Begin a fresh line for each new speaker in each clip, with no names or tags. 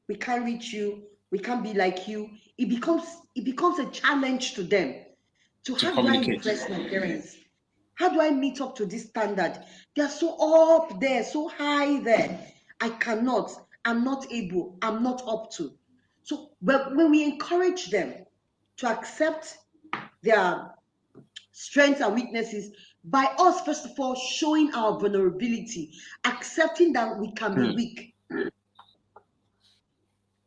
we can't reach you, we can't be like you. It becomes a challenge to them. So
To
how do I
communicate.
impress my parents? How do I meet up to this standard? They are so up there, so high there. I cannot. I'm not able. I'm not up to. So when we encourage them to accept their strengths and weaknesses, by us, first of all, showing our vulnerability, accepting that we can be weak,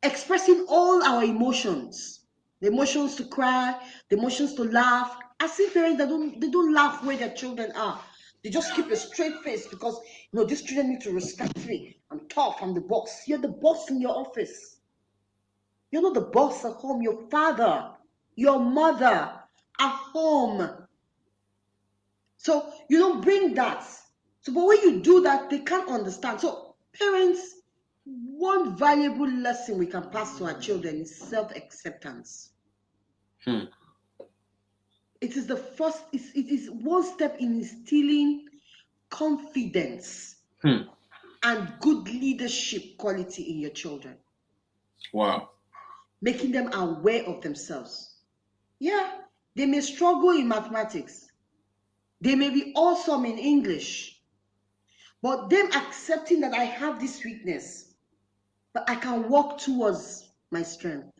expressing all our emotions, the emotions to cry, the emotions to laugh. I see parents that don't laugh where their children are. They just keep a straight face because these children need to respect me. I'm tough, I'm the boss. You're the boss in your office. You're not the boss at home. Your father, your mother at home. So you don't bring that. So, but when you do that, they can't understand. So, parents, one valuable lesson we can pass to our children is self-acceptance. It is it is one step in instilling confidence and good leadership quality in your children.
Wow.
Making them aware of themselves. Yeah, they may struggle in mathematics. They may be awesome in English. But them accepting that I have this weakness, but I can walk towards my strength,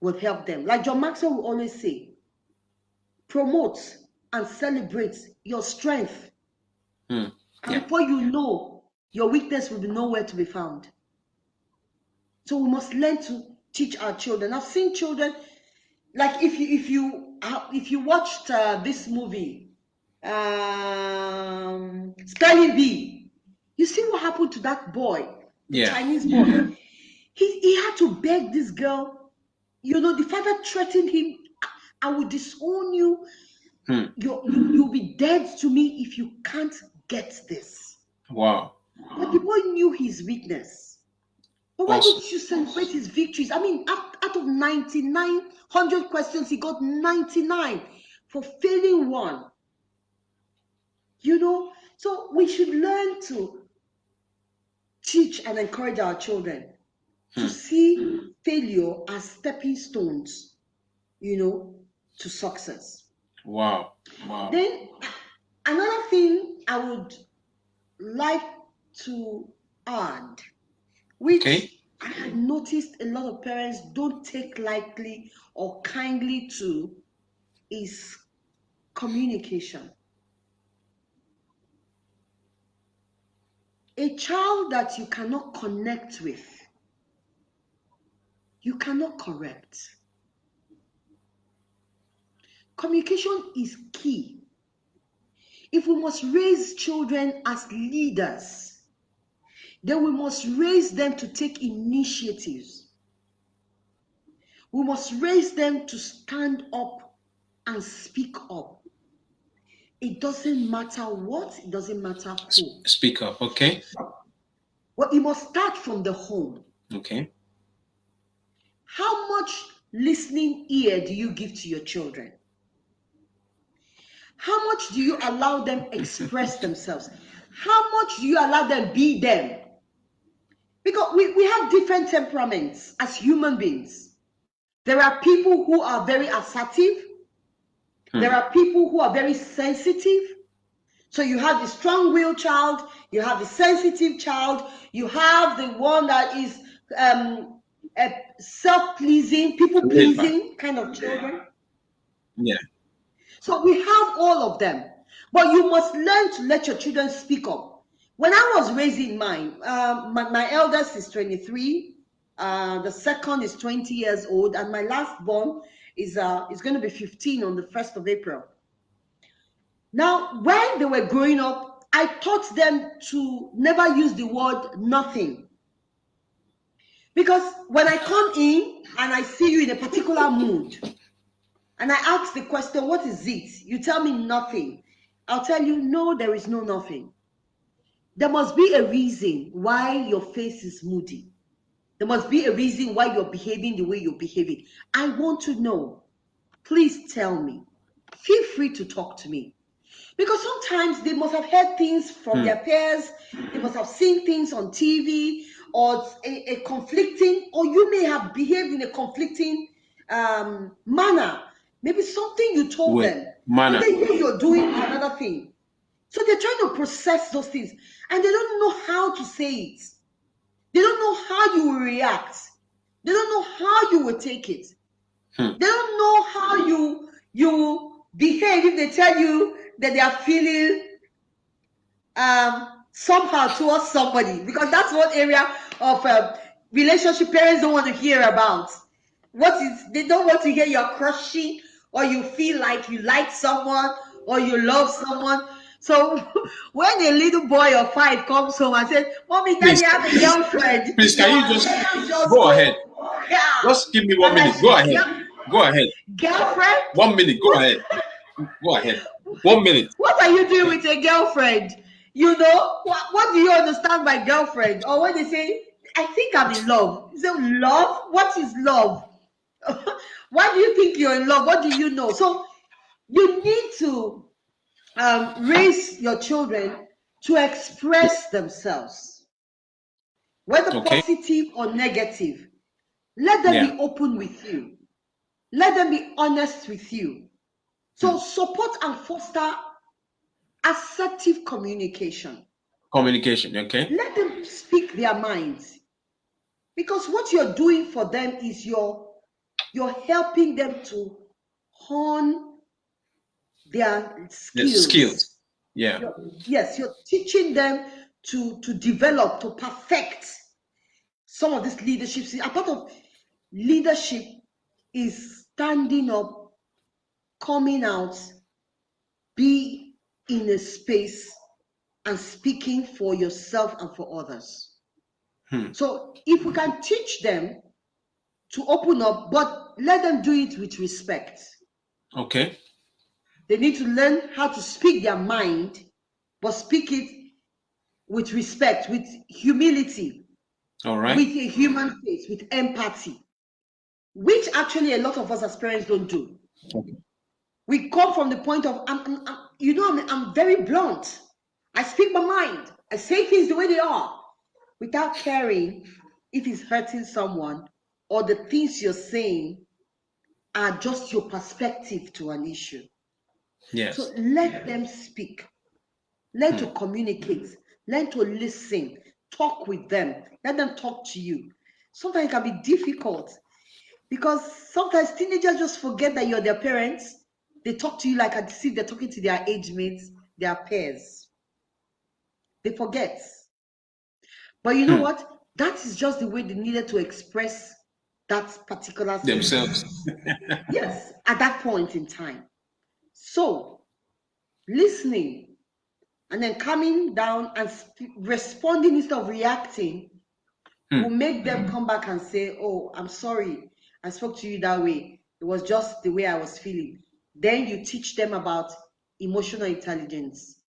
will help them. Like John Maxwell will always say, promote and celebrate your strength. And before you know, your weakness will be nowhere to be found. So we must learn to teach our children. I've seen children, like if you watched this movie, Spelling Bee, you see what happened to that boy, the Chinese boy. He had to beg this girl. The father threatened him, I will disown you. You'll be dead to me if you can't get this.
Wow.
But the boy knew his weakness. But why don't you celebrate his victories? I mean, out of 100 questions, he got 99 for failing one. So we should learn to teach and encourage our children to see failure as stepping stones, to success.
Wow.
Then another thing I would like to add, which I had noticed a lot of parents don't take lightly or kindly to, is communication. A child that you cannot connect with, you cannot correct. Communication is key. If we must raise children as leaders, then we must raise them to take initiatives. We must raise them to stand up and speak up. It doesn't matter what, it doesn't matter who.
Speak up, okay?
Well, it must start from the home.
Okay.
How much listening ear do you give to your children? How much do you allow them express themselves? How much do you allow them be them? Because we have different temperaments as human beings. There are people who are very assertive. There are people who are very sensitive. So you have the strong-willed child, you have the sensitive child, you have the one that is self-pleasing, people-pleasing kind of children.
Yeah.
So we have all of them. But you must learn to let your children speak up. When I was raising mine, my eldest is 23, the second is 20 years old, and my last born is going to be 15 on the 1st of April. Now, when they were growing up, I taught them to never use the word nothing. Because when I come in and I see you in a particular mood, and I ask the question, what is it? You tell me nothing. I'll tell you, no, there is no nothing. There must be a reason why your face is moody. There must be a reason why you're behaving the way you're behaving. I want to know. Please tell me. Feel free to talk to me. Because sometimes they must have heard things from their peers. They must have seen things on TV or a conflicting, or you may have behaved in a conflicting manner. Maybe something you told
Way.
them,
Manner.
and then you're doing another thing. So they're trying to process those things, and they don't know how to say it. They don't know how you will react. They don't know how you will take it. They don't know how you behave if they tell you that they are feeling somehow towards somebody, because that's one area of relationship parents don't want to hear about. They don't want to hear you're crushing, or you feel like you like someone, or you love someone. So when a little boy or 5 comes home and says, "Mommy, Daddy, I have a girlfriend,"
Please, can you just go ahead?
Yeah.
Just give me 1 minute. Go ahead. Go ahead.
Girlfriend?
1 minute. Go ahead. Go ahead. 1 minute.
What are you doing with a girlfriend? You know, what do you understand by girlfriend? Or when they say, "I think I'm in love." You say, "Love? What is love?" Why do you think you're in love? What do you know? So you need to raise your children to express themselves, whether positive or negative. Let them be open with you. Let them be honest with you. So support and foster assertive communication.
Communication, okay.
Let them speak their minds, because what you're doing for them is you're helping them to hone their skills.
Yeah.
You're teaching them to develop, to perfect some of this leadership. See, a part of leadership is standing up, coming out, be in a space and speaking for yourself and for others. So if we can teach them to open up, but let them do it with respect.
Okay.
They need to learn how to speak their mind, but speak it with respect, with humility,
all right,
with a human face, with empathy, which actually a lot of us as parents don't do.
Okay.
We come from the point of, I'm very blunt. I speak my mind. I say things the way they are, without caring if it's hurting someone, or the things you're saying are just your perspective to an issue.
Yes.
So let them speak. Learn to communicate. Learn to listen. Talk with them. Let them talk to you. Sometimes it can be difficult, because sometimes teenagers just forget that you're their parents. They talk to you like as if they're talking to their age mates, their peers. They forget. But you know what? That is just the way they needed to express that particular
themselves.
Yes, at that point in time. So, listening and then coming down and responding instead of reacting will make them come back and say, "Oh, I'm sorry, I spoke to you that way. It was just the way I was feeling." Then you teach them about emotional intelligence,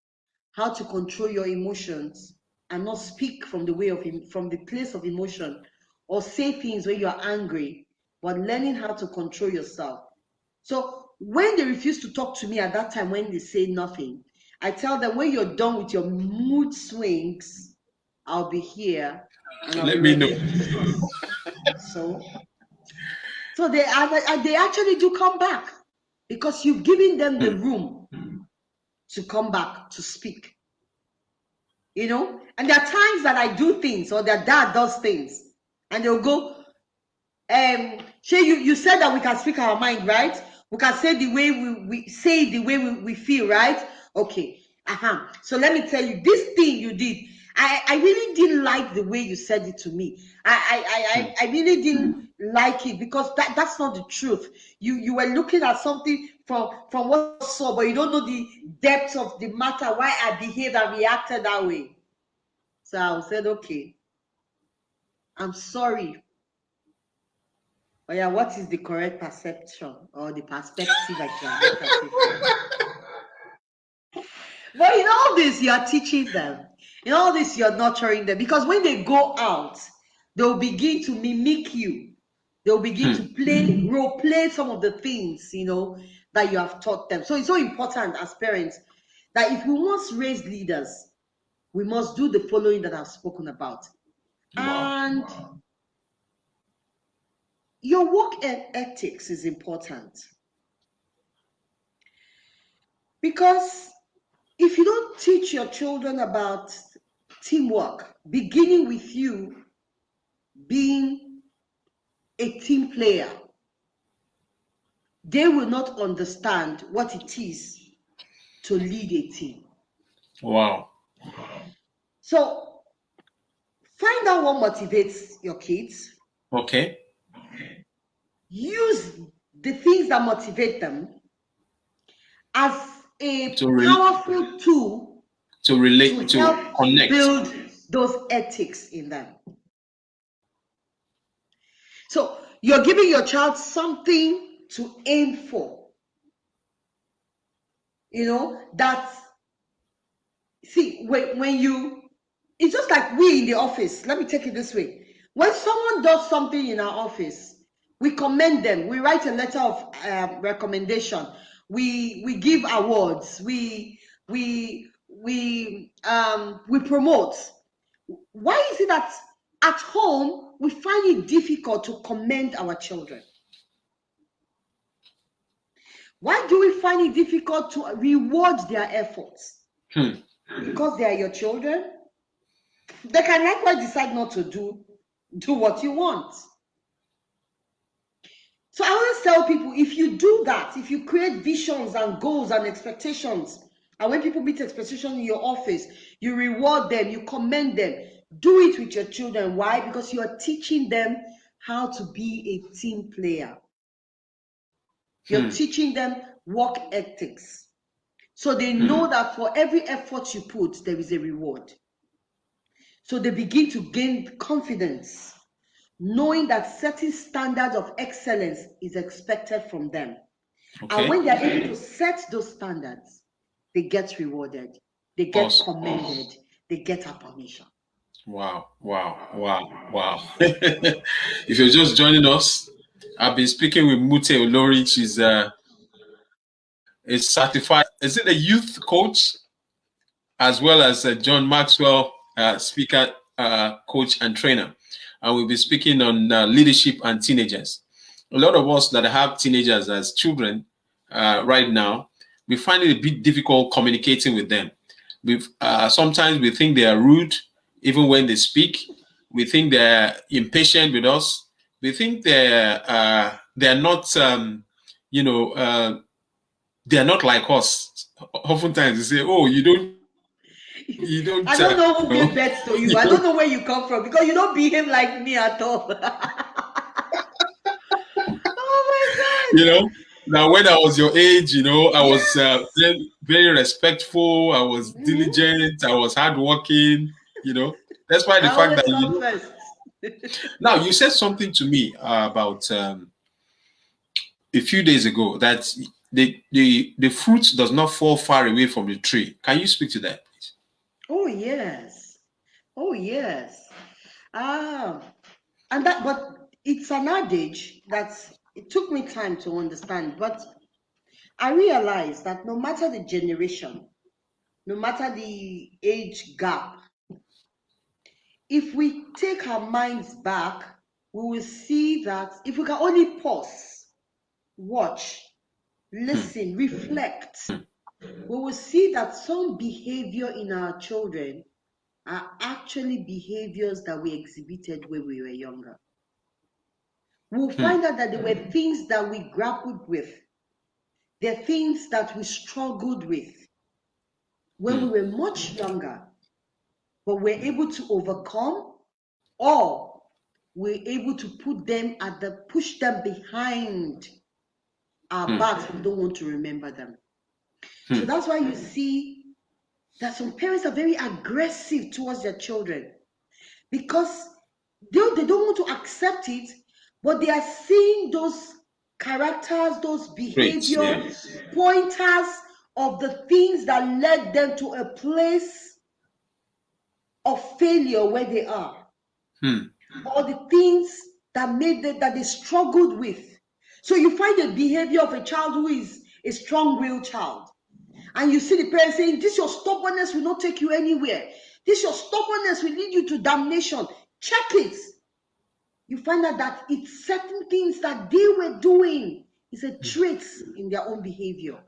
how to control your emotions and not speak from the place of emotion, or say things when you're angry, but learning how to control yourself. So when they refuse to talk to me at that time, when they say nothing, I tell them, when you're done with your mood swings, I'll be here and I'll
Let
be
me
ready.
know.
So they actually do come back, because you've given them the room to come back to speak. You know, and there are times that I do things, or their dad does things, and they'll go, Shay, you said that we can speak our mind, right? We can say the way we say the way we feel, right? Okay. So let me tell you, this thing you did, I really didn't like the way you said it to me. I really didn't like it, because that's not the truth. You were looking at something from what you saw, but you don't know the depth of the matter, why I behaved and reacted that way. So I said, okay, I'm sorry. Oh yeah, what is the correct perception or the perspective I can look at it? But in all this, you are teaching them. In all this, you're nurturing them, because when they go out, they'll begin to mimic you. They'll begin to role play some of the things, that you have taught them. So it's so important as parents that if we want to raise leaders, we must do the following that I've spoken about.
Wow.
And your work ethics is important, because if you don't teach your children about teamwork, beginning with you being a team player, they will not understand what it is to lead a team.
Wow.
So find out what motivates your kids.
Okay.
Use the things that motivate them as a
To
powerful tool
to relate,
to
to
help
connect.
build those ethics in them. So you're giving your child something to aim for. You know, that, see, when you, it's just like we in the office. Let me take it this way. When someone does something in our office, we commend them. We write a letter of recommendation. We give awards. We promote. Why is it that at home we find it difficult to commend our children? Why do we find it difficult to reward their efforts? Because they are your children. They can likewise decide not to do what you want. So I always tell people, if you do that, if you create visions and goals and expectations, and when people meet expectations in your office, you reward them, you commend them, do it with your children. Why? Because you are teaching them how to be a team player. You're teaching them work ethics. So they know that for every effort you put, there is a reward. So they begin to gain confidence, knowing that certain standards of excellence is expected from them.
Okay.
And when they're able to set those standards, they get rewarded, they get commended, they get affirmation.
Wow, wow, wow, wow. If you're just joining us, I've been speaking with Mute Olori. She's a certified, is it a youth coach, as well as John Maxwell, speaker, coach, and trainer. And we'll be speaking on leadership and teenagers. A lot of us that have teenagers as children right now, we find it a bit difficult communicating with them. Sometimes we think they are rude, even when they speak. We think they're impatient with us. We think they're not, they're not like us. Oftentimes they say, "Oh, you don't."
I don't know who gave birth to you. I don't know where you come from, because you don't behave like me at all. Oh my God.
Now when I was your age, I was very, very respectful. I was diligent. I was hardworking. That's why the fact that Now you said something to me about a few days ago that the fruit does not fall far away from the tree. Can you speak to that, please?
Oh yes. Oh yes. And that, but it's an adage that it took me time to understand. But I realized that no matter the generation, no matter the age gap, if we take our minds back, we will see that if we can only pause, watch, listen, reflect, we will see that some behavior in our children are actually behaviors that we exhibited when we were younger. We'll find out that there were things that we grappled with. There are things that we struggled with when we were much younger, but we're able to overcome, or we're able to push them behind our backs. We don't want to remember them. So that's why you see that some parents are very aggressive towards their children, because they don't want to accept it, but they are seeing those characters, those behavior pointers of the things that led them to a place of failure where they are, or the things that made them, that they struggled with. So you find the behavior of a child who is a strong-willed child, and you see the parents saying, "This your stubbornness will not take you anywhere. This your stubbornness will lead you to damnation." check it. You find out that it's certain things that they were doing. It's a trait in their own behavior.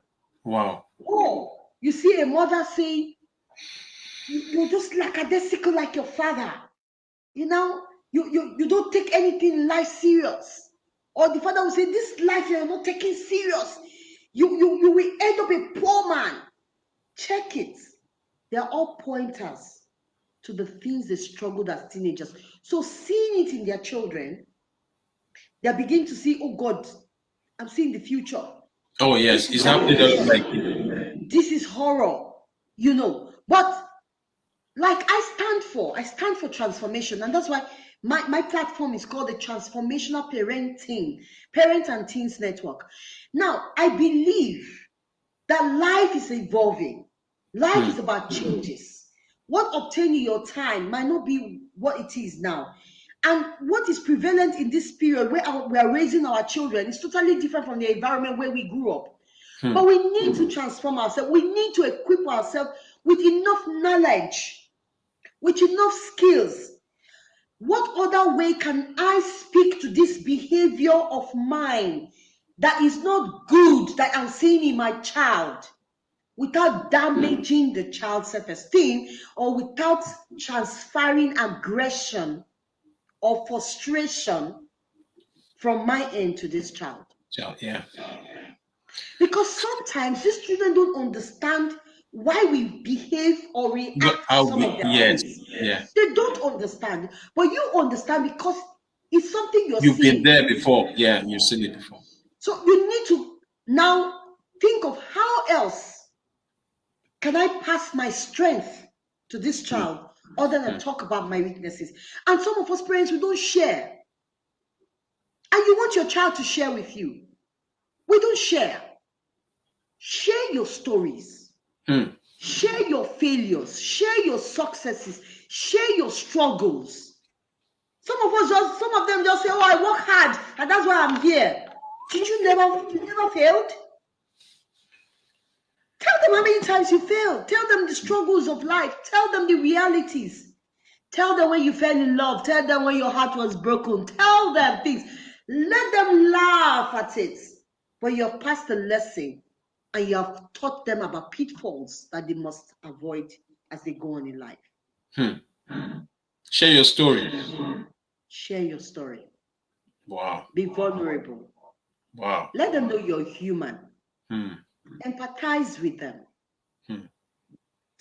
Wow.
Oh, you see a mother saying, you're just lackadaisical like your father. You know, you don't take anything in life serious. Or the father will say, this life you're not taking serious. You will end up a poor man. Check it. They're all pointers to the things they struggled as teenagers. So seeing it in their children, they're beginning to see, oh God, I'm seeing the future.
Oh yes, it's happening just like
this is horror, you know. But like I stand for transformation, and that's why my platform is called the Transformational Parent and Teens Network. Now, I believe that life is evolving. Life is about changes. What obtained in your time might not be what it is now. And what is prevalent in this period where we are raising our children is totally different from the environment where we grew up. But we need to transform ourselves. We need to equip ourselves with enough knowledge, with enough skills. What other way can I speak to this behavior of mine that is not good that I'm seeing in my child without damaging the child's self-esteem or without transferring aggression or frustration from my end to this child?
Yeah.
Because sometimes these children don't understand why we behave or react to some of the things.
Yeah.
They don't understand. But you understand because it's something
You've
seeing.
been there before. Yeah, you've seen it before.
So you need to now think of how else can I pass my strength to this child other than talk about my weaknesses. And some of us parents, we don't share. And you want your child to share with you. We don't share. Share your stories. Share your failures. Share your successes. Share your struggles. Some of them just say, oh, I work hard and that's why I'm here. Did you never failed? Tell them how many times you failed. Tell them the struggles of life. Tell them the realities. Tell them when you fell in love. Tell them when your heart was broken. Tell them things. Let them laugh at it. But you have passed a lesson and you have taught them about pitfalls that they must avoid as they go on in life.
Share your story.
Share your story.
Wow.
Be vulnerable.
Wow.
Let them know you're human. Empathize with them.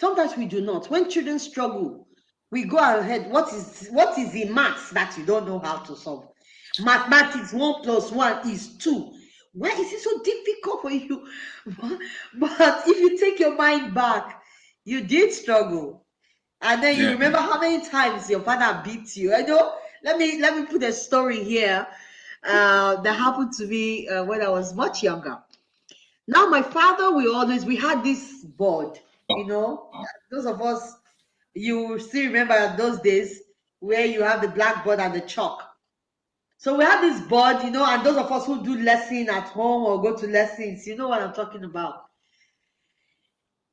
Sometimes we do not. When children struggle, we go ahead. What is the maths that you don't know how to solve? Mathematics, 1 + 1 is 2. Why is it so difficult for you? But if you take your mind back, you did struggle. And then you remember how many times your father beat you. I know. Let me put a story here that happened to me when I was much younger. Now, my father, we had this board, you know, those of us, you still remember those days where you have the blackboard and the chalk. So we had this board, you know, and those of us who do lesson at home or go to lessons, you know what I'm talking about.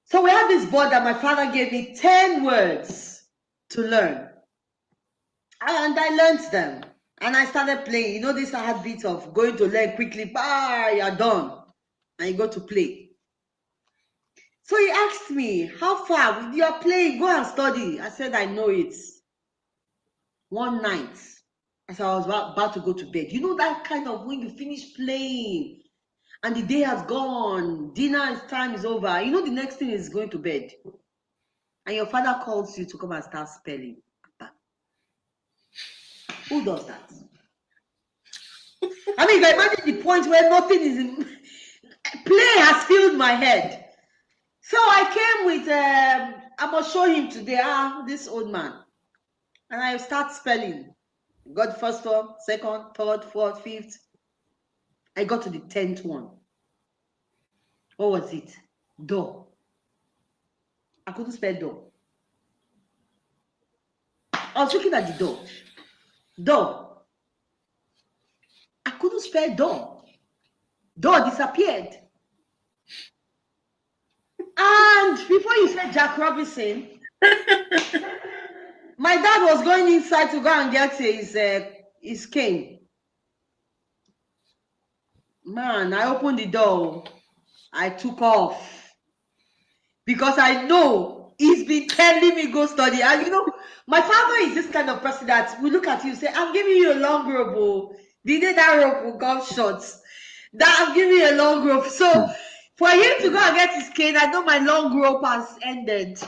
So we had this board that my father gave me 10 words to learn. And I learned them. And I started playing. You know, this habit of going to learn quickly, you're done. And you go to play. So he asked me, how far? You are playing, go and study. I said, I know it. One night, as I was about to go to bed, you know that kind of when you finish playing and the day has gone, dinner time is over, you know the next thing is going to bed. And your father calls you to come and start spelling. Who does that? I mean, if I imagine the point where nothing is in, play has filled my head. So I came with, I must show him today, this old man. And I start spelling. Got the first one, second, third, fourth, fifth. I got to the 10th one. What was it? Door. I couldn't spell door. I was looking at the door. Door. I couldn't spell door. Door disappeared. And before you said Jack Robinson, My dad was going inside to go and get his cane. Man, I opened the door. I took off. Because I know he's been telling me go study. And you know, my father is this kind of person that will look at you and say, I'm giving you a long rope. Oh. The day that rope will come short. That I'm giving you a long rope. So for him to go and get his cane, I know my long rope has ended.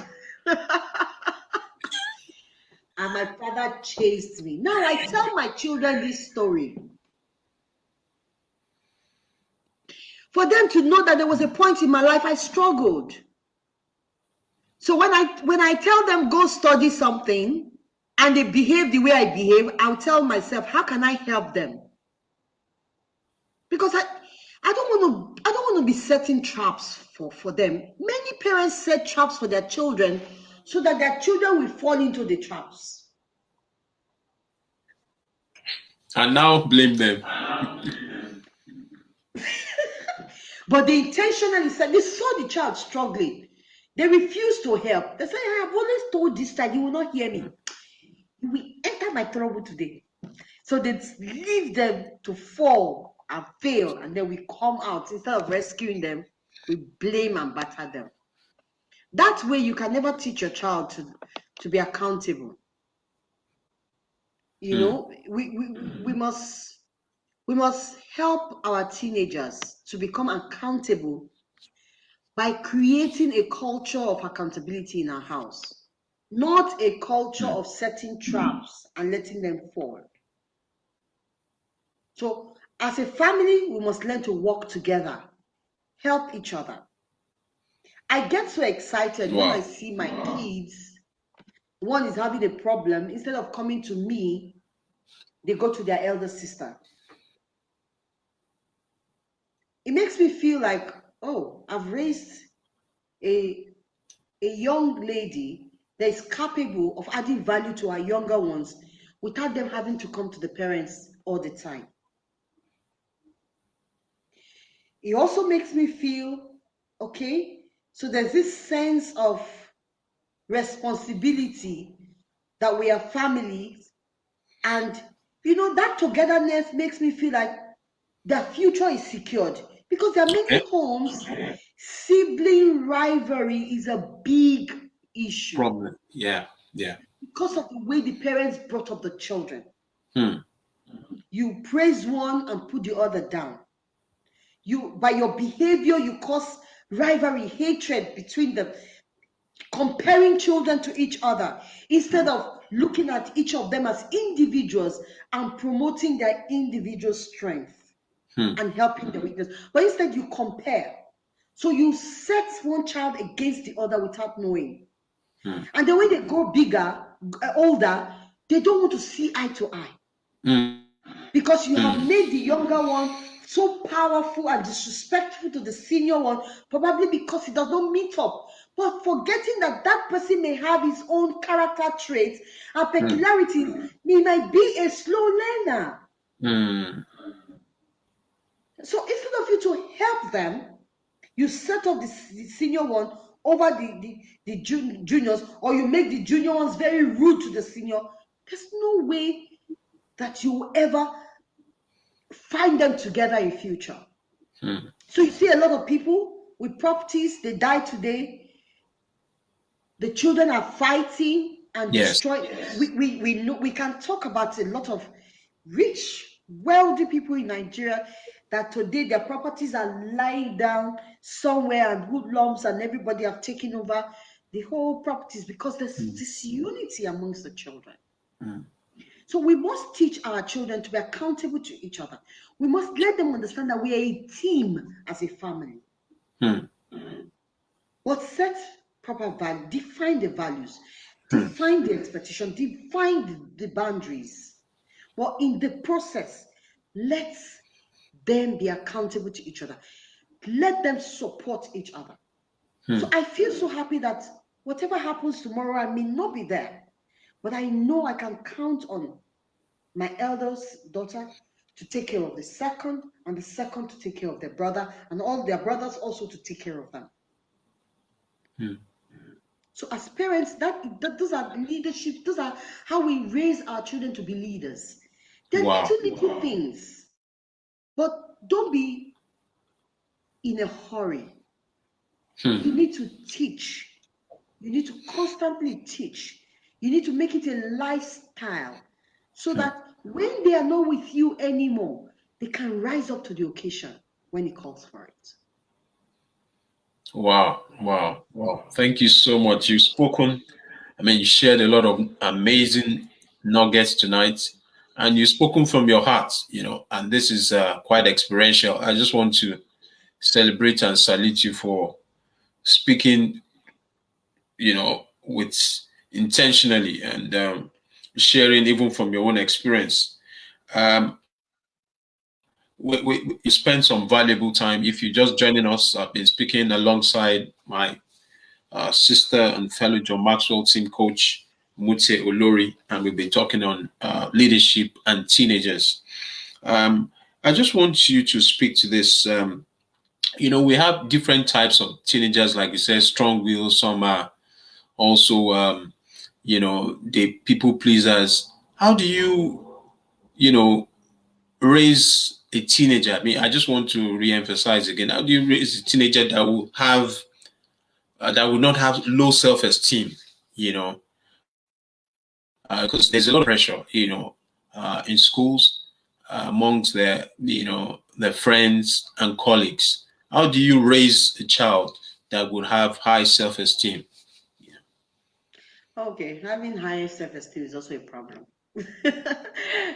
And my father chased me. Now I tell my children this story. For them to know that there was a point in my life I struggled. So when I tell them go study something and they behave the way I behave, I'll tell myself, how can I help them? Because I don't want to be setting traps for them. Many parents set traps for their children so that their children will fall into the traps.
And now blame them.
But they intentionally said, they saw the child struggling. They refused to help. They said, I have always told this child, you will not hear me. You will enter my trouble today. So they leave them to fall and fail, and then we come out. Instead of rescuing them, we blame and batter them. That way, you can never teach your child to be accountable. You know, we must help our teenagers to become accountable by creating a culture of accountability in our house, not a culture of setting traps and letting them fall. So as a family, we must learn to work together, help each other. I get so excited when I see my kids, one is having a problem, instead of coming to me, they go to their elder sister. It makes me feel like, oh, I've raised a young lady that is capable of adding value to our younger ones without them having to come to the parents all the time. It also makes me feel, okay, so there's this sense of responsibility that we are families, and you know, that togetherness makes me feel like their future is secured, because there are many homes, sibling rivalry is a big issue.
Problem. Yeah.
Because of the way the parents brought up the children. You praise one and put the other down. You, by your behavior, you cause rivalry, hatred between them, comparing children to each other instead of looking at each of them as individuals and promoting their individual strength and helping the weakness. But instead you compare. So you set one child against the other without knowing. And then when they grow bigger, older, they don't want to see eye to eye. Because you have made the younger one so powerful and disrespectful to the senior one, probably because he does not meet up. But forgetting that that person may have his own character traits and peculiarities, he might be a slow learner. So instead of you to help them, you set up the senior one over the juniors, or you make the junior ones very rude to the senior. There's no way that you will ever find them together in future. So you see a lot of people with properties, they die today. The children are fighting and destroying. We know, we can talk about a lot of rich, wealthy people in Nigeria that today their properties are lying down somewhere and hoodlums and everybody have taken over the whole properties because there's disunity amongst the children. So we must teach our children to be accountable to each other. We must let them understand that we are a team as a family. But set proper value, define the values, define the expectation, define the boundaries. But in the process, let them be accountable to each other. Let them support each other. So I feel so happy that whatever happens tomorrow, I may not be there, but I know I can count on my eldest daughter to take care of the second, and the second to take care of their brother, and all their brothers also to take care of them. So as parents, those are leadership. Those are how we raise our children to be leaders. They're little things, but don't be in a hurry. You need to teach. You need to constantly teach. You need to make it a lifestyle so that when they are not with you anymore, they can rise up to the occasion when it calls for it.
Wow. Thank you so much. You've spoken, you shared a lot of amazing nuggets tonight, and you've spoken from your heart, and this is quite experiential. I just want to celebrate and salute you for speaking, with intentionally and sharing even from your own experience. You spent some valuable time. If you're just joining us, I've been speaking alongside my sister and fellow John Maxwell team coach, Mute Olori, and we've been talking on leadership and teenagers. I just want you to speak to this. We have different types of teenagers, like you said, strong-willed. Some are also, the people pleasers. How do you, raise a teenager? I just want to re-emphasize again. How do you raise a teenager that will have that will not have low self-esteem? Because there's a lot of pressure, in schools, amongst their friends and colleagues. How do you raise a child that would have high self-esteem?
Okay, having high self-esteem is also a problem.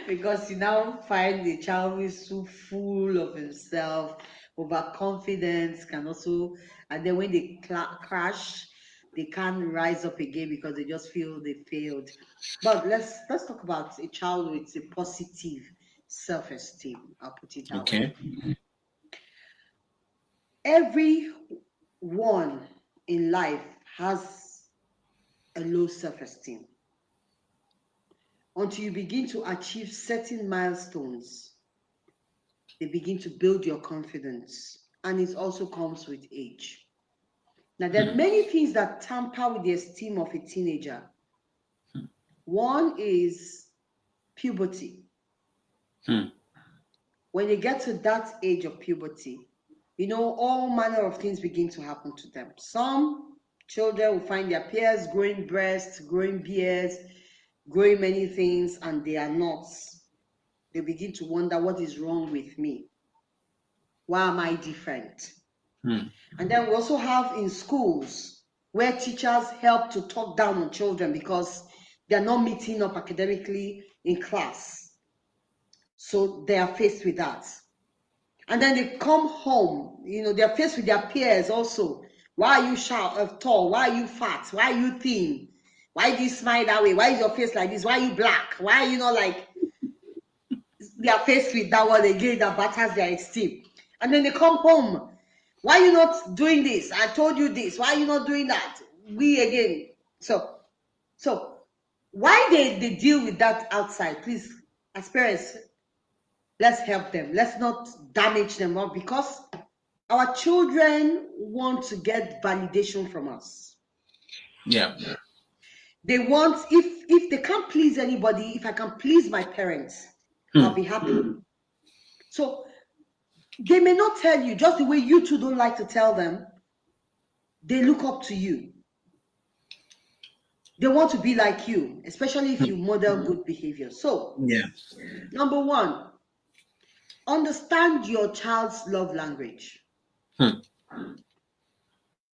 Because you now find the child who is so full of himself, overconfidence can also, and then when they crash, they can't rise up again because they just feel they failed. But let's talk about a child with a positive self-esteem. I'll put it that way. Everyone in life has a low self-esteem. Until you begin to achieve certain milestones, they begin to build your confidence, and it also comes with age. Now, there are many things that tamper with the esteem of a teenager. One is puberty. When they get to that age of puberty, all manner of things begin to happen to them. Some children will find their peers growing breasts, growing beards, growing many things, and they are not. They begin to wonder, what is wrong with me? Why am I different? And then we also have in schools where teachers help to talk down on children because they're not meeting up academically in class. So they are faced with that. And then they come home, they're faced with their peers also. Why are you tall? Why are you fat? Why are you thin? Why do you smile that way? Why is your face like this? Why are you black? Why are you not like... They are faced with that one again that batters their esteem. And then they come home. Why are you not doing this? I told you this. Why are you not doing that? We again. So why they deal with that outside? Please, as parents, let's help them. Let's not damage them up, because our children want to get validation from us.
Yeah.
They want, if they can't please anybody, if I can please my parents, I'll be happy. So they may not tell you, just the way you two don't like to tell them. They look up to you. They want to be like you, especially if you model good behavior. So, number one, understand your child's love language.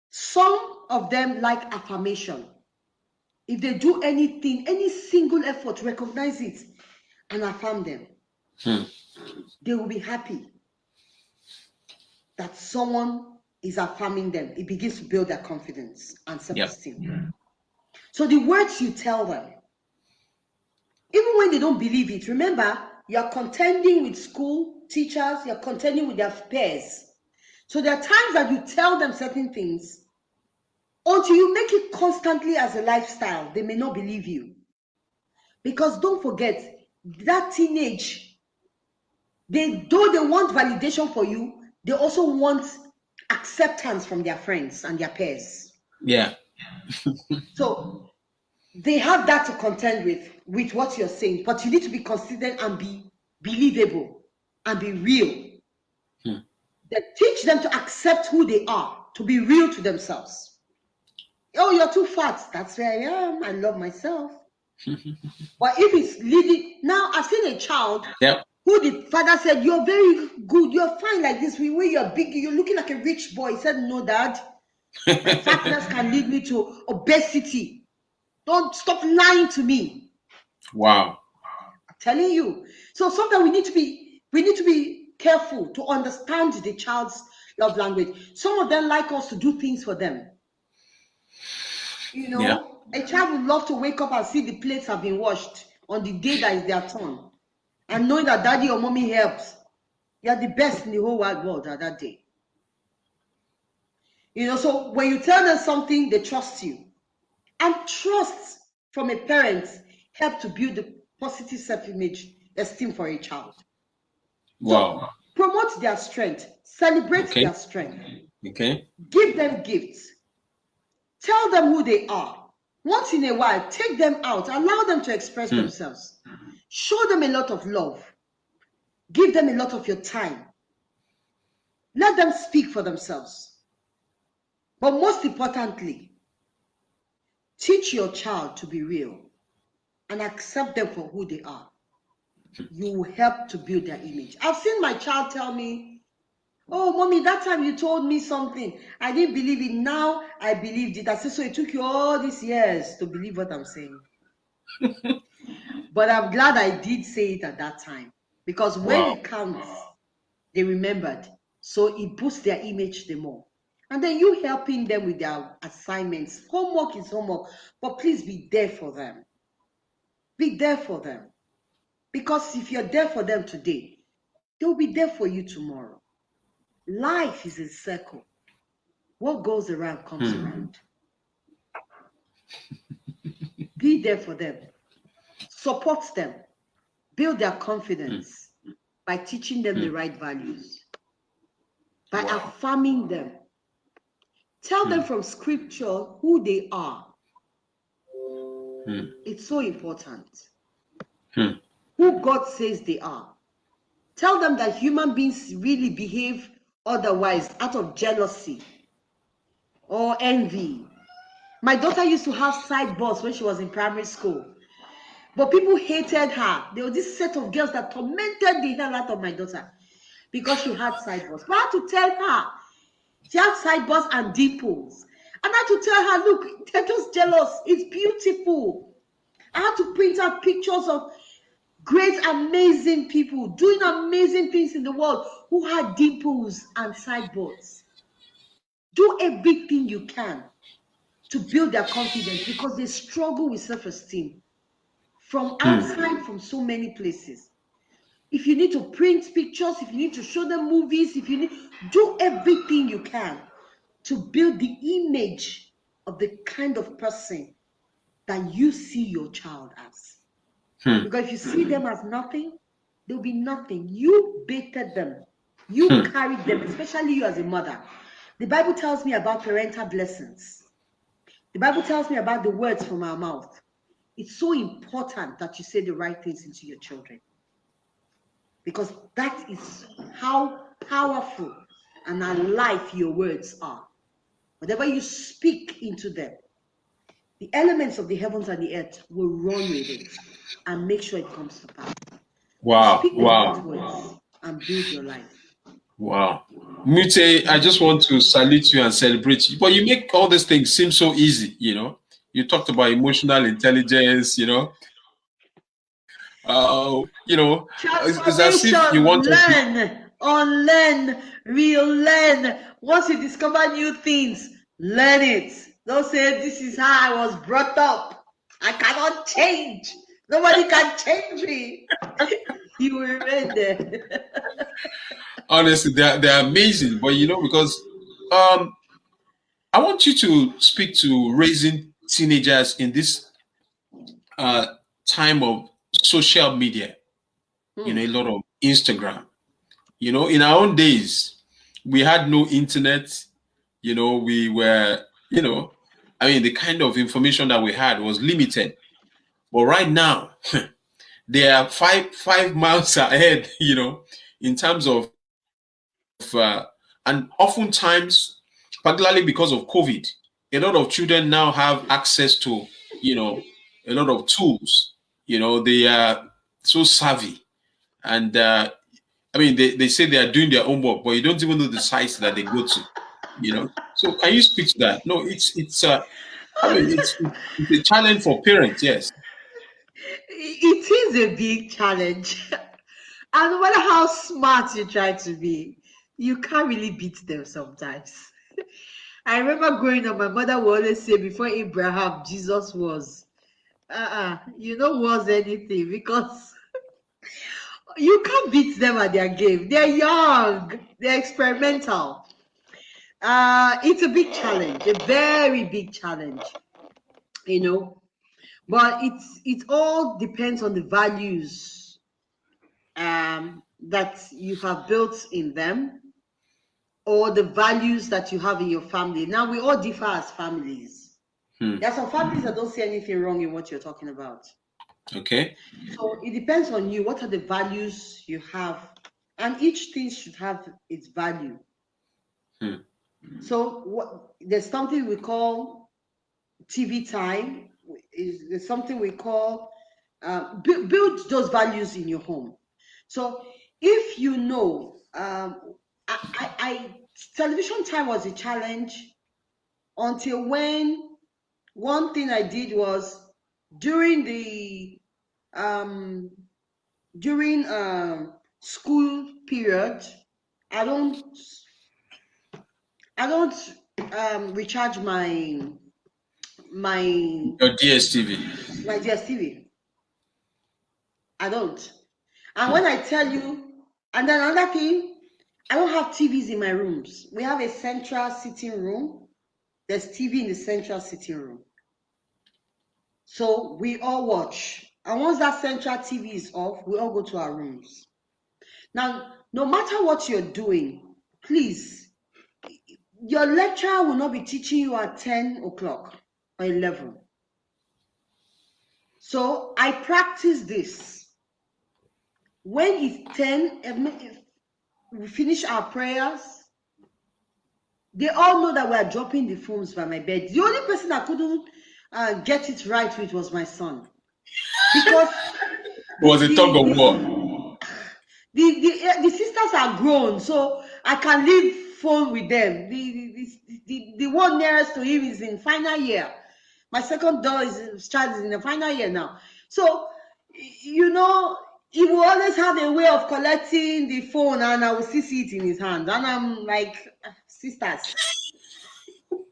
Some of them like affirmation. If they do anything, any single effort, recognize it and affirm them. They will be happy that someone is affirming them. It begins to build their confidence and self-esteem. So the words you tell them, even when they don't believe it, remember, you're contending with school teachers, you're contending with their peers. So there are times that you tell them certain things, until you make it constantly as a lifestyle, they may not believe you. Because don't forget, that teenage, though they want validation for you, they also want acceptance from their friends and their peers.
Yeah.
So they have that to contend with what you're saying, but you need to be consistent and be believable and be real. Then teach them to accept who they are, to be real to themselves. Oh, you're too fat. That's where I am. I love myself. But if it's leading, now I've seen a child who the father said, "You're very good. You're fine like this. When you're big, you're looking like a rich boy." He said, "No, Dad. Fatness can lead me to obesity. Don't stop lying to me."
Wow.
I'm telling you. So sometimes we need to be careful to understand the child's love language. Some of them like us to do things for them. You know, a child would love to wake up and see the plates have been washed on the day that is their turn, and knowing that daddy or mommy helps. You're the best in the whole wide world at that day. You know, so when you tell them something, they trust you. And trust from a parent help to build the positive self-image, esteem for a child.
Wow.
So promote their strength, celebrate their strength.
Okay.
Give them gifts. Tell them who they are. Once in a while, take them out, allow them to express themselves. Show them a lot of love. Give them a lot of your time. Let them speak for themselves. But most importantly, teach your child to be real and accept them for who they are. You will help to build their image. I've seen my child tell me, "Oh, mommy, that time you told me something. I didn't believe it. Now I believed it." I said, "So it took you all these years to believe what I'm saying." But I'm glad I did say it at that time, because when it counts, they remembered. So it boosts their image the more. And then you helping them with their assignments. Homework is homework, but please be there for them. Be there for them. Because if you're there for them today, they'll be there for you tomorrow. Life is a circle. What goes around comes around. Be there for them. Support them. Build their confidence by teaching them the right values. By affirming them. Tell them from scripture who they are. It's so important. Who God says they are. Tell them that human beings really behave otherwise out of jealousy or envy. My daughter used to have side boss when she was in primary school. But people hated her. There was this set of girls that tormented the hell out of my daughter because she had side boss. But I had to tell her, she had side boss and dimples. And I had to tell her, look, they're just jealous. It's beautiful. I had to print out pictures of great, amazing people doing amazing things in the world who had dimples and sideboards. Do everything you can to build their confidence, because they struggle with self-esteem from outside, from so many places. If you need to print pictures, if you need to show them movies, if you need, do everything you can to build the image of the kind of person that you see your child as. Because if you see them as nothing, they'll be nothing. You baited them. You carried them, especially you as a mother. The Bible tells me about parental blessings. The Bible tells me about the words from our mouth. It's so important that you say the right things into your children, because that is how powerful and alive your words are. Whatever you speak into them, the elements of the heavens and the earth will run with it and make sure it comes to pass.
Wow.
Speak the right words and build your life.
Wow. Mute, I just want to salute you and celebrate you. But you make all these things seem so easy, you know. You talked about emotional intelligence, you know. It's as if you want
to unlearn, relearn. Once you discover new things, learn it. Don't say this is how I was brought up. I cannot change. Nobody can change me. You will remain there.
Honestly, they're amazing. But you know, because I want you to speak to raising teenagers in this time of social media. You know, a lot of Instagram. You know, in our own days, we had no internet. You know, we were, you know, I mean, the kind of information that we had was limited. But right now, they are five miles ahead, in terms of, and oftentimes, particularly because of COVID, a lot of children now have access to, a lot of tools. They are so savvy. And I mean, they say they are doing their homework, but you don't even know the sites that they go to. So can you speak to that? No, it's I mean, it's a challenge for parents, yes.
It is a big challenge. And no matter how smart you try to be, you can't really beat them sometimes. I remember growing up, my mother would always say, before Abraham, Jesus was. You know, was anything, because you can't beat them at their game. They're young, they're experimental. It's a big challenge, a very big challenge, but it all depends on the values that you have built in them, or the values that you have in your family. Now, we all differ as families. There are some families that don't see anything wrong in what you're talking about.
Okay.
So it depends on you. What are the values you have? And each thing should have its value. So there's something we call TV time. There's something we call build those values in your home. So if you know, television time was a challenge until when one thing I did was during school period, I don't recharge my
your DSTV.
My DSTV. I don't. And when I tell you, and then another thing, I don't have TVs in my rooms. We have a central sitting room. There's TV in the central sitting room. So we all watch. And once that central TV is off, we all go to our rooms. Now, no matter what you're doing, please, your lecturer will not be teaching you at 10 o'clock or 11. So I practice this. When it's 10, we finish our prayers, they all know that we are dropping the phones by my bed. The only person that couldn't get it right with was my son. Because
it was a tug of war.
The sisters are grown, so I can leave phone with them. The one nearest to him is in final year. My second child is in the final year now. So, he will always have a way of collecting the phone, and I will see it in his hand. And I'm like, sisters.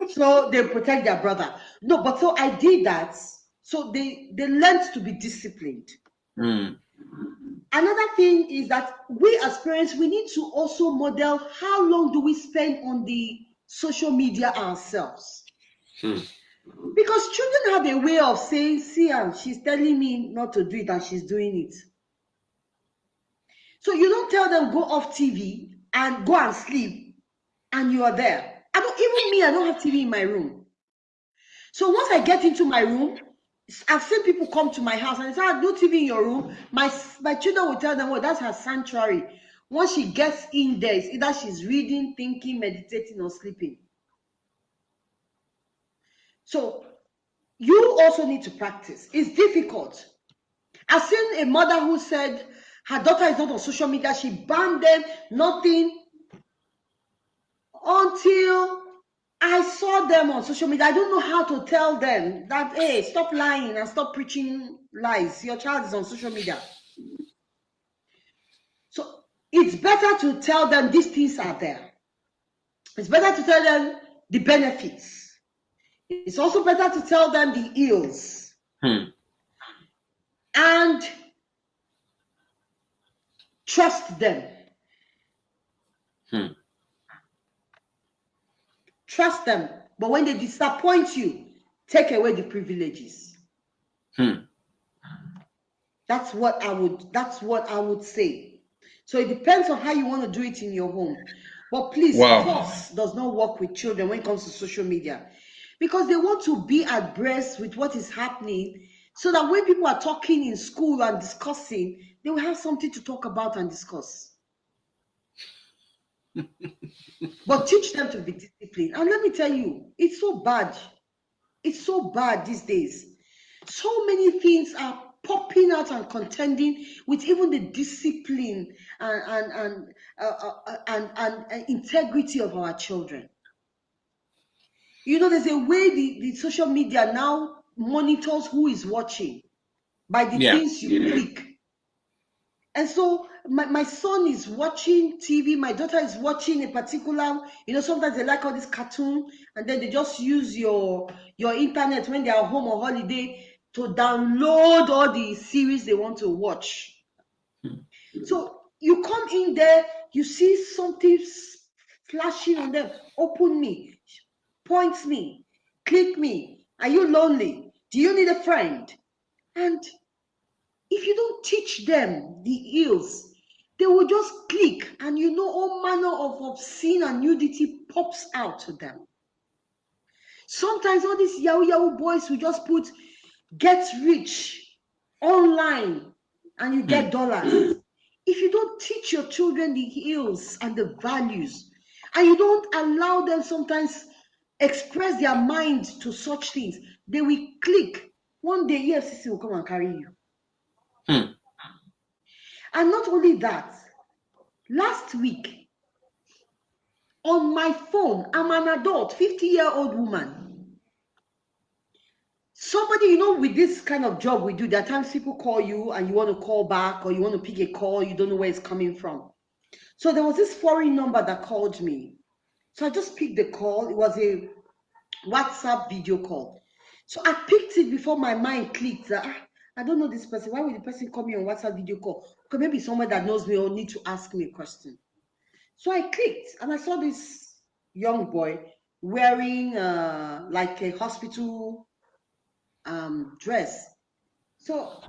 So they protect their brother. No, but so I did that. So they learned to be disciplined. Another thing is that we as parents, we need to also model how long do we spend on the social media ourselves. Because children have a way of saying, see, she's telling me not to do it and she's doing it. So you don't tell them go off TV and go and sleep and you are there. I don't have TV in my room. So once I get into my room, I've seen people come to my house and they say, no TV in your room. My children will tell them, well, that's her sanctuary. Once she gets in there, it's either she's reading, thinking, meditating, or sleeping. So you also need to practice. It's difficult. I've seen a mother who said her daughter is not on social media. She banned them, nothing, until I saw them on social media. I don't know how to tell them that, hey, stop lying and stop preaching lies. Your child is on social media. So it's better to tell them these things are there. It's better to tell them the benefits. It's also better to tell them the ills. And trust them. Trust them. But when they disappoint you, take away the privileges. That's what I would say. So it depends on how you want to do it in your home. But please, force does not work with children when it comes to social media. because they want to be abreast with what is happening, so that when people are talking in school and discussing, they will have something to talk about and discuss. But teach them to be disciplined. And let me tell you, it's so bad. It's so bad these days. So many things are popping out and contending with even the discipline and integrity of our children. You know, there's a way the social media now monitors who is watching by the things you click. And so my son is watching TV, my daughter is watching a particular, sometimes they like all this cartoon, and then they just use your internet when they are home on holiday to download all the series they want to watch. So you come in there, you see something flashing on them, open me, point me, click me, are you lonely? Do you need a friend? And if you don't teach them the ills, they will just click, and all manner of obscene and nudity pops out to them. Sometimes all these Yahoo boys will just put "get rich" online and you get dollars. If you don't teach your children the ills and the values, and you don't allow them sometimes express their mind to such things, they will click. One day EFCC will come and carry you. And not only that, last week on my phone, I'm an adult, 50-year-old woman. Somebody, with this kind of job we do, there are times people call you and you want to call back, or you want to pick a call, you don't know where it's coming from. So there was this foreign number that called me. So I just picked the call. It was a WhatsApp video call. So I picked it before my mind clicked that, I don't know this person. Why would the person call me on WhatsApp video call? Because maybe someone that knows me or need to ask me a question. So I clicked and I saw this young boy wearing like a hospital dress. So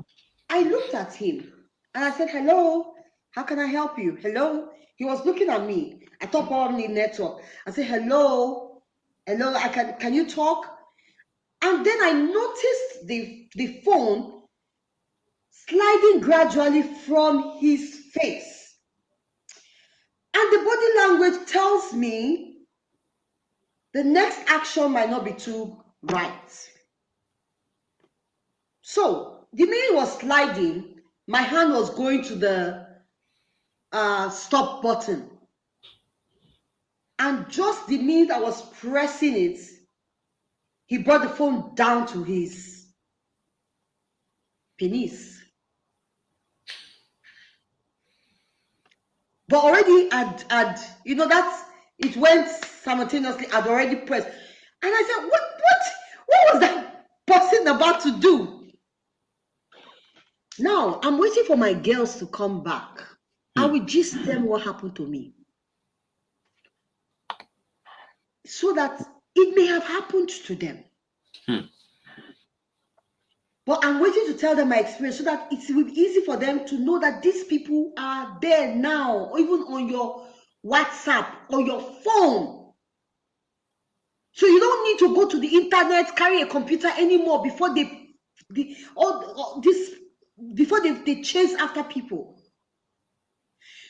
I looked at him and I said, "Hello, how can I help you?" Hello. He was looking at me. I thought probably network. I said, "Hello, can you talk?" And then I noticed the phone sliding gradually from his face. And the body language tells me the next action might not be too right. So the minute it was sliding, my hand was going to the stop button. And just the minute I was pressing it, he brought the phone down to his penis. But already I'd it went simultaneously. I'd already pressed. And I said, what was that person about to do? Now, I'm waiting for my girls to come back. I will gist them what happened to me, so that it may have happened to them. But I'm waiting to tell them my experience, so that it will be easy for them to know that these people are there now, or even on your WhatsApp or your phone. So you don't need to go to the internet, carry a computer anymore before they chase after people.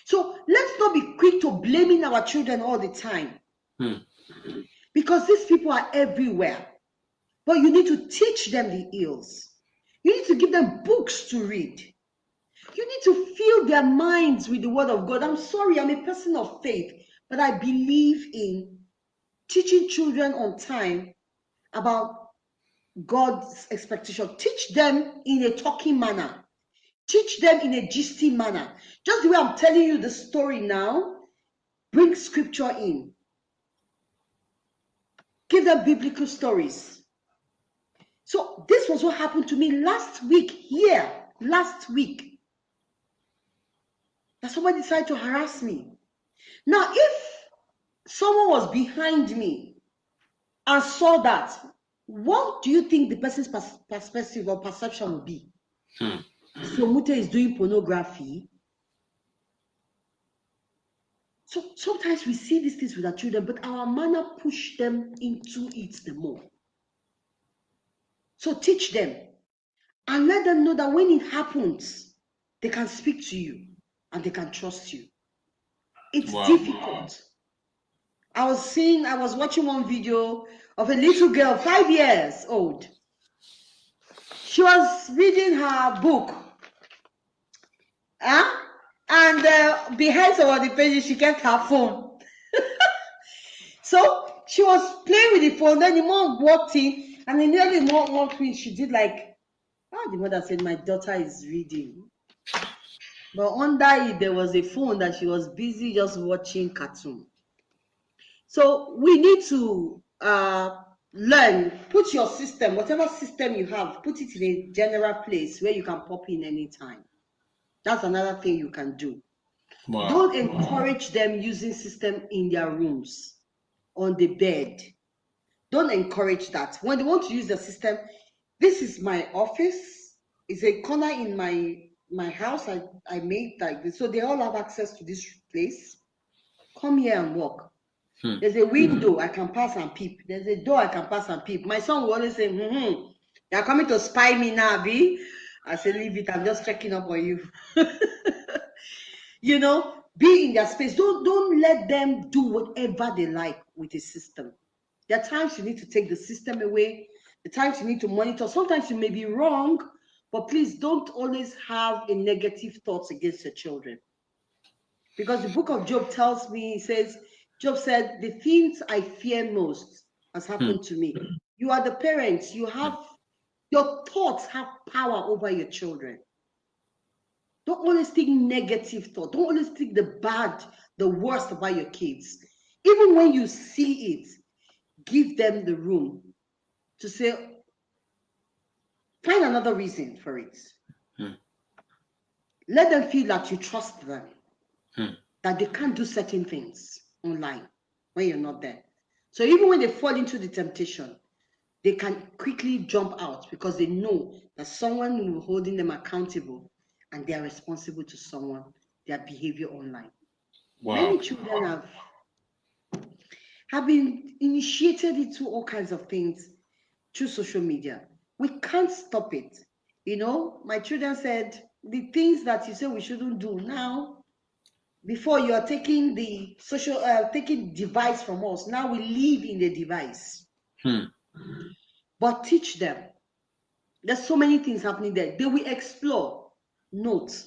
So let's not be quick to blaming our children all the time, because these people are everywhere. But you need to teach them the ills. You need to give them books to read. You need to fill their minds with the word of God. I'm sorry, I'm a person of faith, but I believe in teaching children on time about God's expectation. Teach them in a talking manner. Teach them in a gisty manner. Just the way I'm telling you the story now, bring scripture in. Give them biblical stories. So this was what happened to me last week. That somebody decided to harass me. Now, if someone was behind me and saw that, what do you think the person's perspective or perception would be? So Mute is doing pornography. So sometimes we see these things with our children, but our manner push them into it the more. So teach them and let them know that when it happens, they can speak to you and they can trust you. It's difficult. I was watching one video of a little girl, 5 years old. She was reading her book. And behind some of the pages, she kept her phone. So she was playing with the phone. Then the mom walked in, and immediately the mom walked in. She did like, the mother said, my daughter is reading. But under it, there was a phone that she was busy just watching cartoon. So we need to learn, put your system, whatever system you have, put it in a general place where you can pop in anytime. That's another thing you can do. Wow. Don't encourage them using system in their rooms, on the bed. Don't encourage that. When they want to use the system, this is my office. It's a corner in my house. I made like this. So they all have access to this place. Come here and walk. There's a window I can pass and peep. There's a door I can pass and peep. My son will always say, you're coming to spy me now, B. I say, leave it. I'm just checking up on you. You know, be in their space. Don't let them do whatever they like with the system. There are times you need to take the system away. The times you need to monitor. Sometimes you may be wrong, but please don't always have a negative thoughts against your children. Because the book of Job tells me, it says, Job said, the things I fear most has happened to me. You are the parents. You have, your thoughts have power over your children. Don't always think negative thought. Don't always think the bad, the worst about your kids. Even when you see it, give them the room to say, find another reason for it. Let them feel that you trust them, that they can't do certain things online when you're not there. So even when they fall into the temptation, they can quickly jump out because they know that someone will be holding them accountable and they are responsible to someone, their behavior online. Wow. Many children have been initiated into all kinds of things through social media. We can't stop it. You know, my children said, the things that you say we shouldn't do now, before you are taking the taking device from us, now we live in the device. But teach them. There's so many things happening there. They will explore. Note,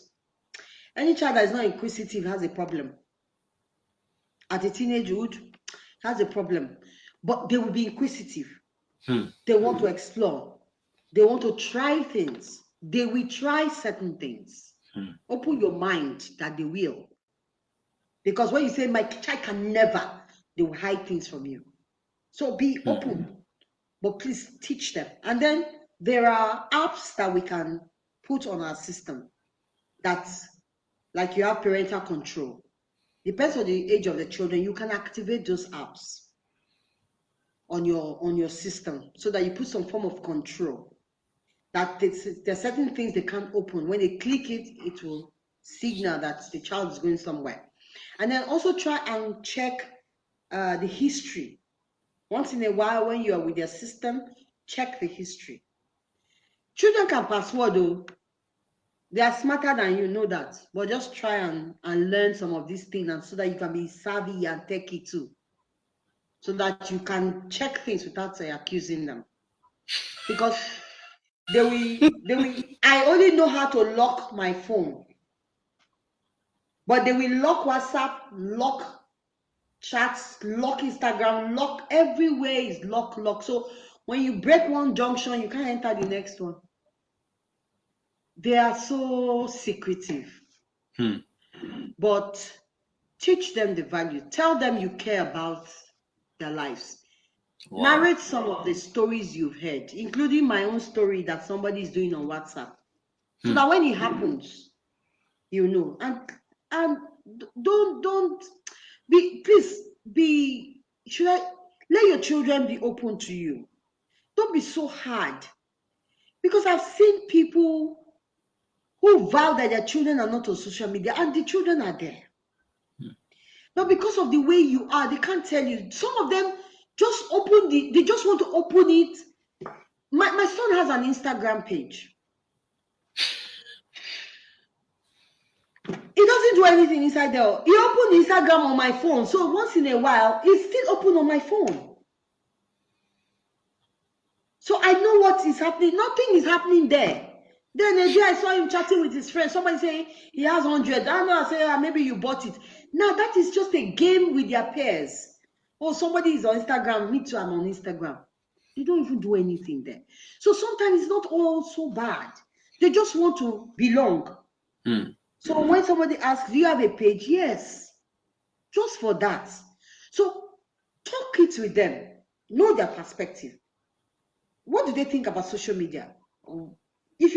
any child that is not inquisitive has a problem. At a teenagehood, has a problem. But they will be inquisitive. They want to explore. They want to try things. They will try certain things. Open your mind that they will. Because when you say, my child can never, they will hide things from you. So be open. But please teach them. And then there are apps that we can put on our system that's like you have parental control. Depends on the age of the children. You can activate those apps on your system so that you put some form of control. That there are certain things they can't open. When they click it, it will signal that the child is going somewhere. And then also try and check the history. Once in a while, when you are with their system, check the history. Children can password though. They are smarter than you, know that. But just try and learn some of these things, and so that you can be savvy and techie too. So that you can check things without accusing them. Because they will, I only know how to lock my phone. But they will lock WhatsApp, lock chats, lock Instagram, lock everywhere is lock. So when you break one junction, you can't enter the next one. They are so secretive. But teach them the value. Tell them you care about their lives. Wow. Narrate some of the stories you've heard, including my own story that somebody is doing on WhatsApp. So that when it happens, you know. And don't be, please be, let your children be open to you. Don't be so hard. Because I've seen people who vow that their children are not on social media, and the children are there. But because of the way you are, they can't tell you. Some of them just they just want to open it My son has an Instagram page. He doesn't do anything inside there. He opened Instagram on my phone. So once in a while, it's still open on my phone. So I know what is happening. Nothing is happening there. Then a day I saw him chatting with his friend. Somebody saying he has 100. I know, I say, maybe you bought it. Now that is just a game with their peers. Oh, somebody is on Instagram. Me too, I'm on Instagram. They don't even do anything there. So sometimes it's not all so bad. They just want to belong. So when somebody asks, do you have a page? Yes. Just for that. So talk it with them. Know their perspective. What do they think about social media? If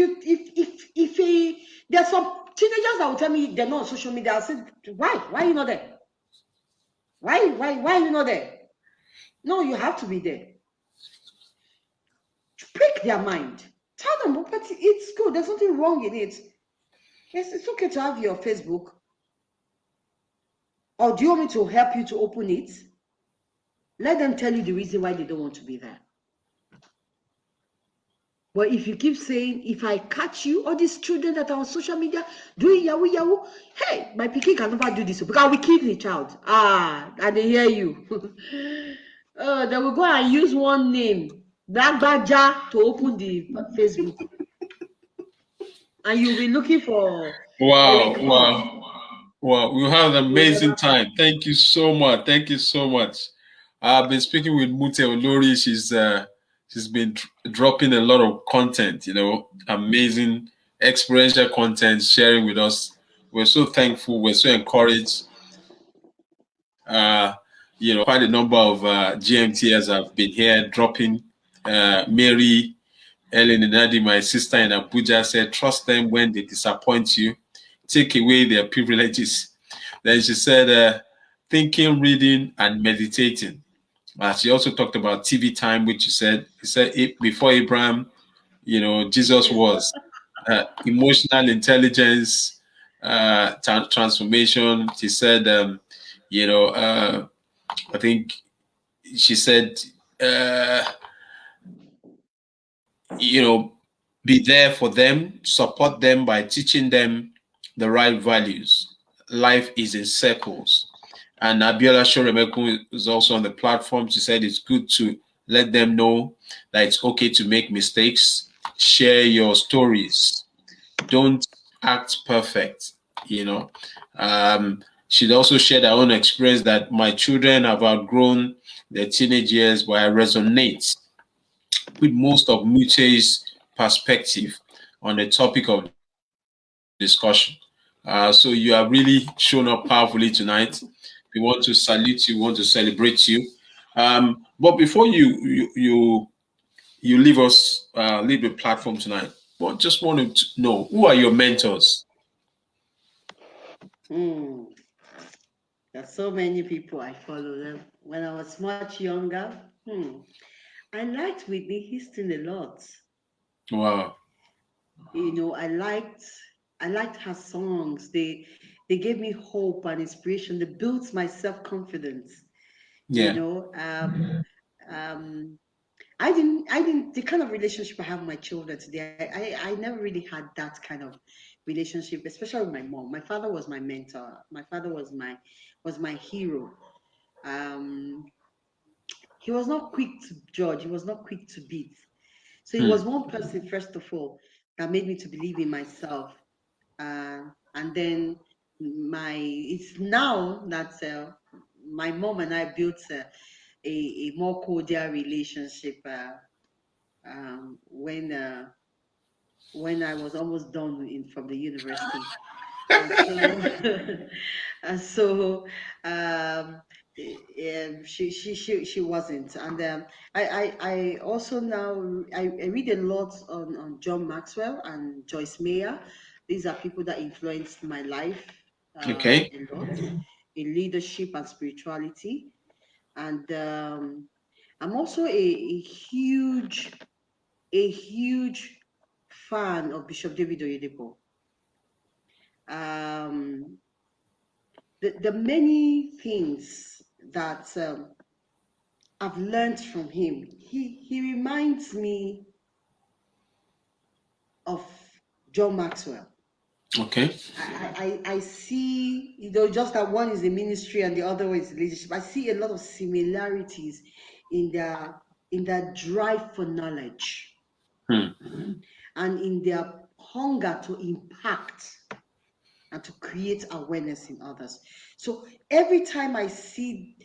there's some teenagers that will tell me they're not on social media, I'll say, why? Why are you not there? Why are you not there? No, you have to be there. Break their mind. Tell them, but it's good. There's nothing wrong in it. Yes, it's okay to have your Facebook. Or do you want me to help you to open it? Let them tell you the reason why they don't want to be there. But if you keep saying, if I catch you, all these children that are on social media doing yahoo, hey, my pikin can never do this because we kill the child. And they hear you. They will go and use one name, Dagbaja, to open the Facebook. And you'll be looking for...
Wow, we have an amazing time. Thank you so much. Thank you so much. I've been speaking with Mute Olori. She's been dropping a lot of content, amazing experiential content, sharing with us. We're so thankful. We're so encouraged. Quite a number of GMTs have been here dropping. Mary Ellen Nadi, my sister in Abuja, said, trust them when they disappoint you. Take away their privileges. Then she said, thinking, reading, and meditating. She also talked about TV time, which she said before Abraham, Jesus was emotional intelligence, transformation. She said, I think she said, be there for them, support them by teaching them the right values. Life is in circles. And Abiola Shoremeku is also on the platform. She said it's good to let them know that it's okay to make mistakes. Share your stories. Don't act perfect, She'd also shared her own experience that my children have outgrown their teenage years, but I resonate with most of Mute's perspective on the topic of discussion. So you have really shown up powerfully tonight. We want to salute you, want to celebrate you. But before you leave us, leave the platform tonight, I just wanted to know, who are your mentors?
There's so many people I follow them. When I was much younger, I liked Whitney Houston a lot.
Wow.
I liked her songs. They gave me hope and inspiration. They built my self-confidence.
Yeah.
I didn't the kind of relationship I have with my children today, I never really had that kind of relationship, especially with my mom. My father was my mentor. My father was my hero. He was not quick to judge. He was not quick to beat. So he was one person, first of all, that made me to believe in myself. And then it's now that my mom and I built a more cordial relationship when I was almost done from the university. And so she wasn't. And I also now I read a lot on John Maxwell and Joyce Meyer. These are people that influenced my life a lot in leadership and spirituality. And I'm also a huge fan of Bishop David Oyedepo. The many things that I've learned from him, he reminds me of John Maxwell.
Okay.
I see, just that one is the ministry and the other one is leadership. I see a lot of similarities in their drive for knowledge and in their hunger to impact and to create awareness in others. So every time I see,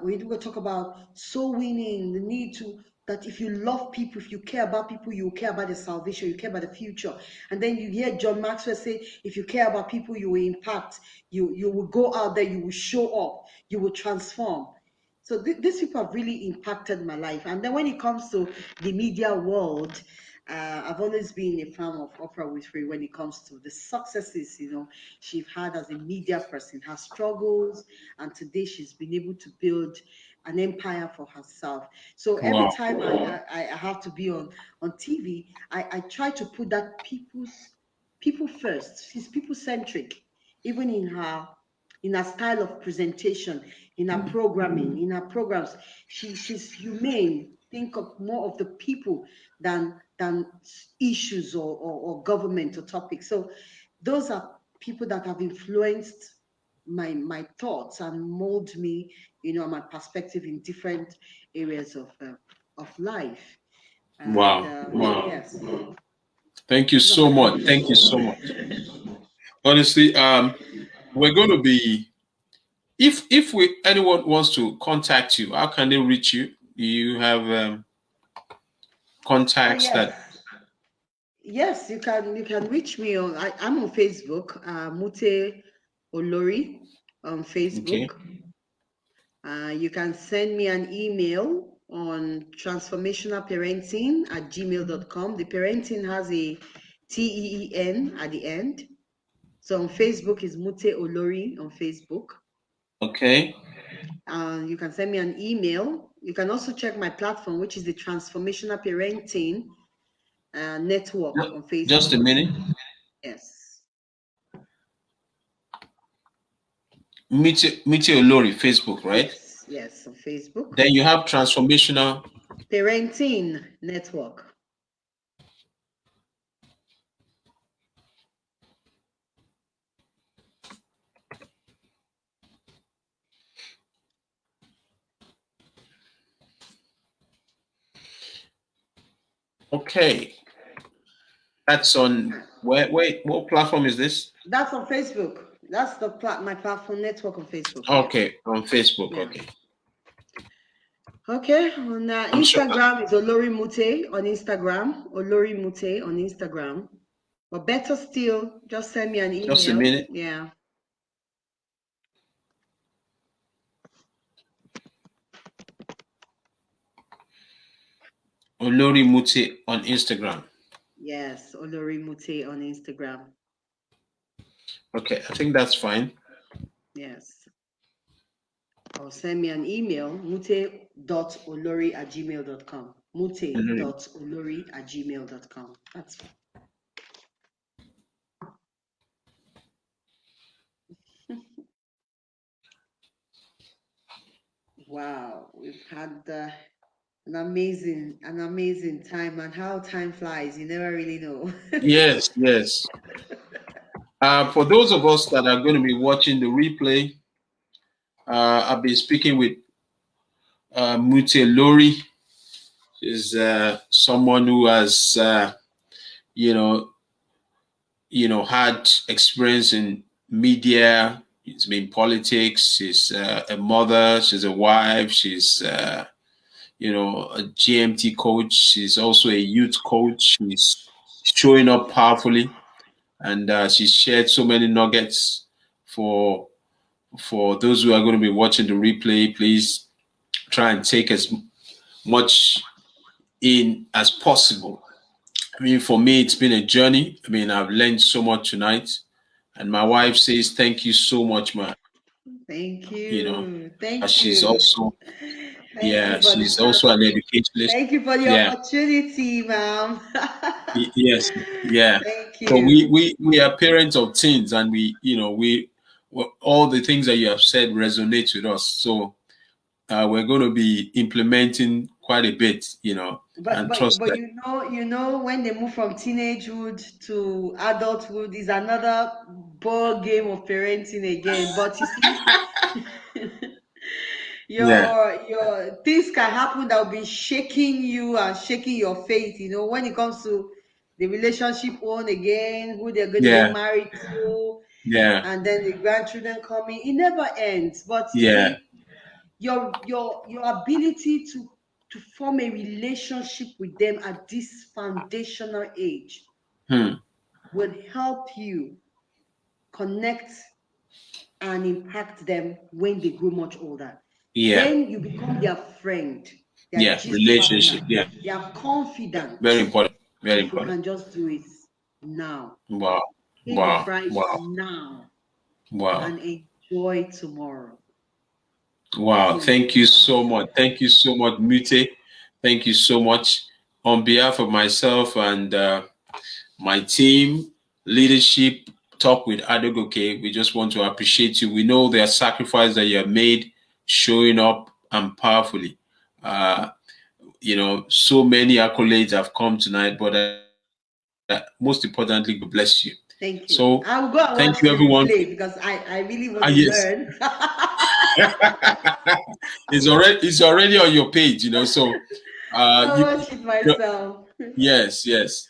when we talk about soul winning, the need to, that if you love people, if you care about people, you care about their salvation, you care about the future. And then you hear John Maxwell say, if you care about people, you will impact, you will go out there, you will show up, you will transform. So these people have really impacted my life. And then when it comes to the media world, I've always been a fan of Oprah Winfrey when it comes to the successes, she's had as a media person, her struggles, and today she's been able to build an empire for herself. So every time I have to be on TV, I try to put that people first. She's people centric, even in her style of presentation, in her programming, in her programs. She's humane. Think of more of the people than issues or government or topics. So those are people that have influenced my thoughts and mold me, my perspective in different areas of life. And,
Wow.
Yes.
Thank you so much. Thank you so much. Honestly, we're going to be, if anyone wants to contact you, how can they reach you? Do you have contacts that?
Yes, you can reach me on. I'm on Facebook, Mute Olori on Facebook.
Okay.
You can send me an email on transformationalparenting@gmail.com. The parenting has a TEEN at the end. So on Facebook is Mute Olori on Facebook.
Okay.
You can send me an email. You can also check my platform, which is the Transformational Parenting Network on Facebook.
Just a minute.
Yes.
Mite Olori, Facebook, right?
Yes, on Facebook.
Then you have Transformational
Parenting Network.
Okay. That's on wait, what platform is this?
That's on Facebook. That's my platform network on Facebook.
Okay, on Facebook.
Yeah.
Okay.
Okay, on Instagram is Olori Mute on Instagram. Olori Mute on Instagram. But better still, just send me an email.
Just a minute.
Yeah.
Olori Mute on Instagram.
Yes, Olori Mute on Instagram.
Okay, I think that's fine.
Yes. Or send me an email, mute.olori@gmail.com. Mute.olori@gmail.com. That's fine. Wow, we've had an amazing time, and how time flies, you never really know.
Yes. For those of us that are going to be watching the replay, I've been speaking with Mute Olori. She's someone who has, had experience in media. It's been politics. She's a mother. She's a wife. She's, a GMT coach. She's also a youth coach. She's showing up powerfully, and she's shared so many nuggets for those who are going to be watching the replay. Please try and take as much in as possible. I mean, for me, it's been a journey. I mean, I've learned so much tonight. And my wife says, thank you so much, man.
Thank you. Thank you.
She's also, she's also an educationist.
Thank you for the opportunity, ma'am.
Yes. Yeah.
Thank you.
So we are parents of teens, and we all the things that you have said resonate with us. So we're going to be implementing quite a bit, you know, and
But
trust that.
you know when they move from teenagehood to adulthood is another ball game of parenting again. But you see,
Yeah,
your things can happen that will be shaking you and shaking your faith. You know, when it comes to the relationship on again, who they're going to get
yeah,
married to,
yeah,
and then the grandchildren coming. It never ends. But you
yeah.
see, your ability to form a relationship with them at this foundational age
Hmm.
will help you connect and impact them when they grow much older.
Yeah,
Then you become their friend, their
yeah.
gist
Relationship.
partner,
Yeah,
their confidant.
very important. Very
If you
important.
can just do it now,
Wow,
pay the
wow,
price
wow,
now
wow,
and enjoy tomorrow.
wow.
So
Thank you so much. Thank you so much, Mute. Thank you so much on behalf of myself and my team, leadership, Talk with Adegoke. We just want to appreciate you. We know the sacrifice that you have made, showing up and powerfully. You know, so many accolades have come tonight, but most importantly, God bless you.
thank you.
So,
I will go and
thank
watch
you,
the
everyone.
replay because I really want to
Yes,
learn.
it's already on your page. You know, so
I'll
you,
watch it myself.
yes, yes.